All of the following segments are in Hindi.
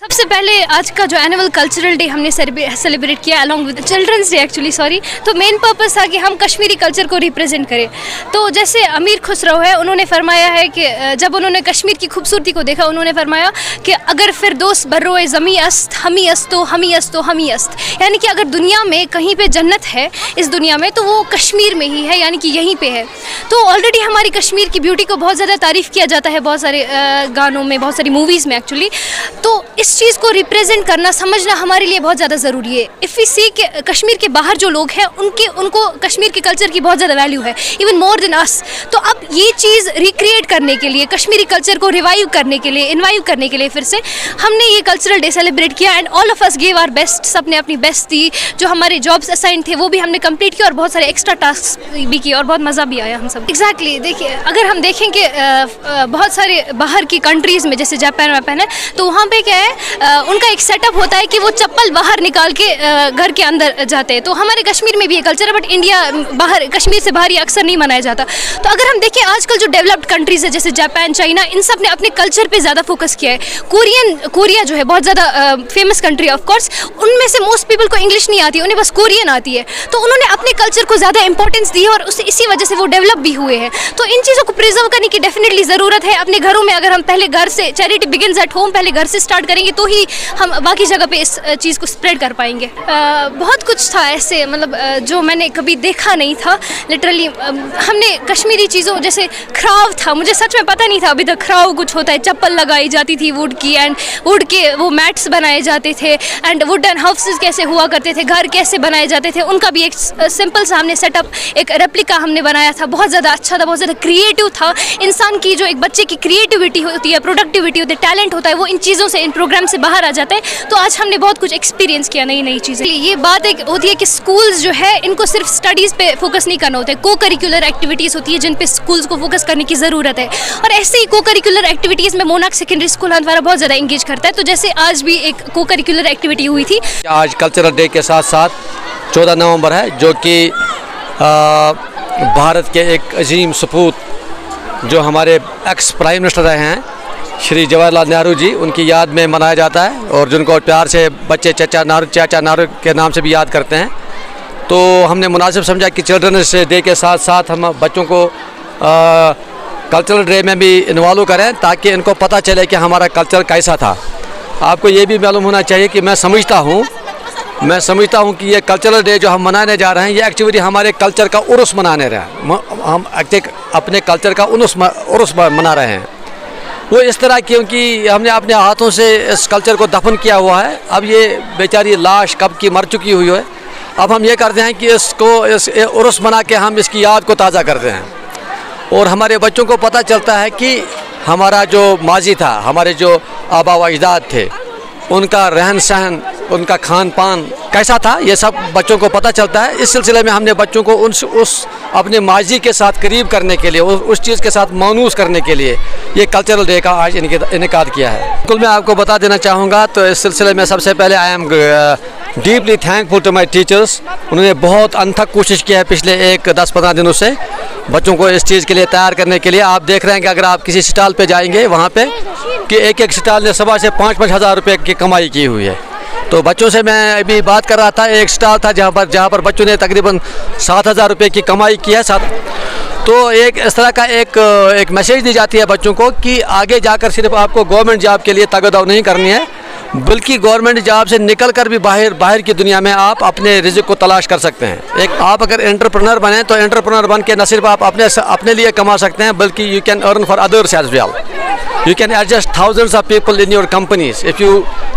सबसे पहले आज का जो एनुअल कल्चरल डे हमने सेलिब्रेट किया along with children's day actually sorry, तो मेन पर्पस था कि हम कश्मीरी कल्चर को रिप्रेजेंट करें। तो जैसे अमीर खुसरो है, उन्होंने फरमाया है कि जब उन्होंने कश्मीर की खूबसूरती को देखा, उन्होंने फरमाया कि अगर फिरदौस बर्रोए ज़मी अस्त हमी अस्तो हमी अस्तो हमी अस्त, यानी कि अगर दुनिया में कहीं पे जन्नत है इस दुनिया में तो वो कश्मीर में ही है, यानी कि यहीं पे है। तो ऑलरेडी हमारी कश्मीर की ब्यूटी को बहुत ज़्यादा तारीफ़ किया जाता है बहुत सारे गानों में, बहुत सारी मूवीज़ में एक्चुअली। तो इस चीज़ को रिप्रेजेंट करना, समझना हमारे लिए बहुत ज़्यादा ज़रूरी है। इफ़ वी सी कि कश्मीर के बाहर जो लोग हैं उनको कश्मीर के कल्चर की बहुत ज़्यादा वैल्यू है, इवन मोर देन अस। तो अब ये चीज़ रिक्रिएट करने के लिए, कश्मीरी कल्चर को रिवाइव करने के लिए, इन्वाइव करने के लिए फिर से हमने ये कल्चरल डे सेलिब्रेट किया and all of us give our best. सबने अपनी बेस्ट दी, जो हमारे जॉब्स असाइन थे वो भी हमने कंप्लीट किया और बहुत सारे एक्स्ट्रा टास्क भी किए और बहुत मज़ा भी आया हम सब। एग्जैक्टली देखिए, अगर हम देखें कि बहुत सारे बाहर की कंट्रीज़ में जैसे जापान वापान है, तो वहाँ पे क्या है, उनका एक सेटअप होता है कि वो चप्पल बाहर निकाल के घर के अंदर जाते हैं। तो हमारे कश्मीर में भी ये कल्चर है, बट इंडिया बाहर, कश्मीर से बाहर ये अक्सर नहीं मनाया जाता। तो अगर हम देखें आजकल जो डेवलप्ड कंट्रीज़ है जैसे जापान, चाइना, इन सब ने अपने कल्चर पे ज़्यादा फोकस किया है। कोरिया जो है बहुत ज़्यादा फेमस कंट्री ऑफ कोर्स, उनमें से मोस्ट पीपल को इंग्लिश नहीं आती है, उन्हें बस कोरियन आती है। तो उन्होंने अपने कल्चर को ज़्यादा इंपॉर्टेंस दी है और इसी वजह से वो डेवलप भी हुए हैं। तो इन चीज़ों को प्रिजर्व करने की डेफिनेटली ज़रूरत है अपने घरों में। अगर हम पहले घर से, चैरिटी बिगिंस एट होम, पहले घर से स्टार्ट करेंगे तो ही हम बाकी जगह पे इस चीज़ को स्प्रेड कर पाएंगे। बहुत कुछ था ऐसे, मतलब जो मैंने कभी देखा नहीं था लिटरली। हमने कश्मीरी चीज़ों जैसे खराव था, मुझे सच में पता नहीं था अभी तक खराव कुछ होता है। चप्पल लगाई जाती थी वुड की एंड वुड के वो मैट्स बनाए जाते थे एंड वुडन हाउसेस कैसे हुआ करते थे, घर कैसे बनाए जाते थे, उनका भी एक सिंपल सा हमने सेटअप, एक रेप्लिका हमने बनाया था। बहुत ज़्यादा अच्छा था, बहुत ज़्यादा क्रिएटिव था। इंसान की जो एक बच्चे की क्रिएटिविटी होती है, प्रोडक्टिविटी होती है, टैलेंट होता है, वो इन चीज़ों से, इन प्रोग्राम से बाहर आ जाता है। तो आज हमने बहुत कुछ एक्सपीरियंस किया, नई नई चीज़ें। ये बात एक होती है कि स्कूल्स जो है इनको सिर्फ स्टडीज़ पे फोकस नहीं करना होता है, को करिकुलर एक्टिविटीज़ होती है जिन पे स्कूल्स को फोकस करने की ज़रूरत है। और ऐसे ही को करिकुलर एक्टिविटीज़ में मोनाक सेकेंडरी स्कूल हंदवारा बहुत ज़्यादा इंगेज करता है। तो जैसे आज भी एक को करिकुलर एक्टिविटी हुई थी। आज कल्चरल डे के साथ साथ 14 नवंबर है, जो कि भारत के एक अजीम सपूत जो हमारे एक्स प्राइम मिनिस्टर रहे हैं श्री जवाहरलाल नेहरू जी, उनकी याद में मनाया जाता है और जिनको प्यार से बच्चे चाचा नारू के नाम से भी याद करते हैं। तो हमने मुनासिब समझा कि चिल्ड्रंस डे के साथ साथ हम बच्चों को कल्चरल डे में भी इन्वॉल्व करें ताकि इनको पता चले कि हमारा कल्चर कैसा था। आपको ये भी मालूम होना चाहिए कि मैं समझता हूँ कि ये कल्चरल डे जो हम मनाने जा रहे हैं, ये एक्चुअली हमारे कल्चर का उर्स मनाने रहे हैं। हम अपने कल्चर का उर्स मना रहे हैं। वो इस तरह क्योंकि हमने अपने हाथों से इस कल्चर को दफन किया हुआ है। अब ये बेचारी लाश कब की मर चुकी हुई है। अब हम ये करते हैं कि इसको इस उर्स मना के हम इसकी याद को ताज़ा करते हैं और हमारे बच्चों को पता चलता है कि हमारा जो माजी था, हमारे जो आबा व अजदाद थे, उनका रहन सहन, उनका खान पान कैसा था, ये सब बच्चों को पता चलता है। इस सिलसिले में हमने बच्चों को उस अपने माजी के साथ करीब करने के लिए, उस चीज़ के साथ मानूस करने के लिए ये कल्चरल डे का आज इनेकाद किया है। बिल्कुल, मैं आपको बता देना चाहूँगा। तो इस सिलसिले में सबसे पहले I am deeply thankful to my teachers. उन्होंने बहुत अनथक कोशिश किया है पिछले 10-15 दिनों से बच्चों को इस चीज़ के लिए तैयार करने के लिए। आप देख रहे हैं कि अगर आप किसी स्टॉल पे जाएंगे वहाँ पे कि एक स्टॉल ने सुबह से 5-5 हज़ार रुपये की कमाई की हुई है। तो बच्चों से मैं अभी बात कर रहा था, एक स्टॉल था जहाँ पर बच्चों ने तकरीबन 7,000 रुपये की कमाई की है। तो एक इस तरह का एक मैसेज दी जाती है बच्चों को कि आगे जाकर सिर्फ आपको गवर्नमेंट जॉब के लिए तगदौ नहीं करनी है, बल्कि गवर्नमेंट जॉब से निकलकर भी बाहर की दुनिया में आप अपने रिज़्क़ को तलाश कर सकते हैं। आप अगर एंटरप्रेन्योर बने तो एंटरप्रेन्योर बन के न सिर्फ आप अपने लिए कमा सकते हैं, बल्कि you can earn for others as well. You can adjust thousands of people in your companies. If you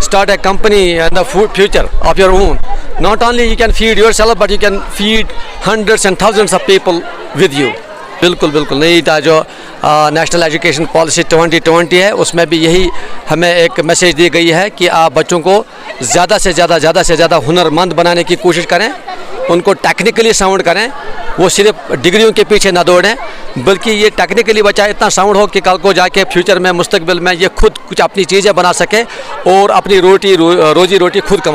start a company in the future of your own, not only you can feed yourself, but you can feed hundreds and thousands of people with you. बिल्कुल नहीं था जो नेशनल एजुकेशन पॉलिसी 2020 है, उसमें भी यही हमें एक मैसेज दी गई है कि आप बच्चों को ज़्यादा से ज़्यादा हुनरमंद बनाने की कोशिश करें, उनको टेक्निकली साउंड करें। वो सिर्फ डिग्रियों के पीछे ना दौड़ें, बल्कि ये टेक्निकली बच्चा इतना साउंड हो कि कल को जाके फ्यूचर में, मुस्तकबिल में ये खुद कुछ अपनी चीज़ें बना सके और अपनी रोजी रोटी खुद कमा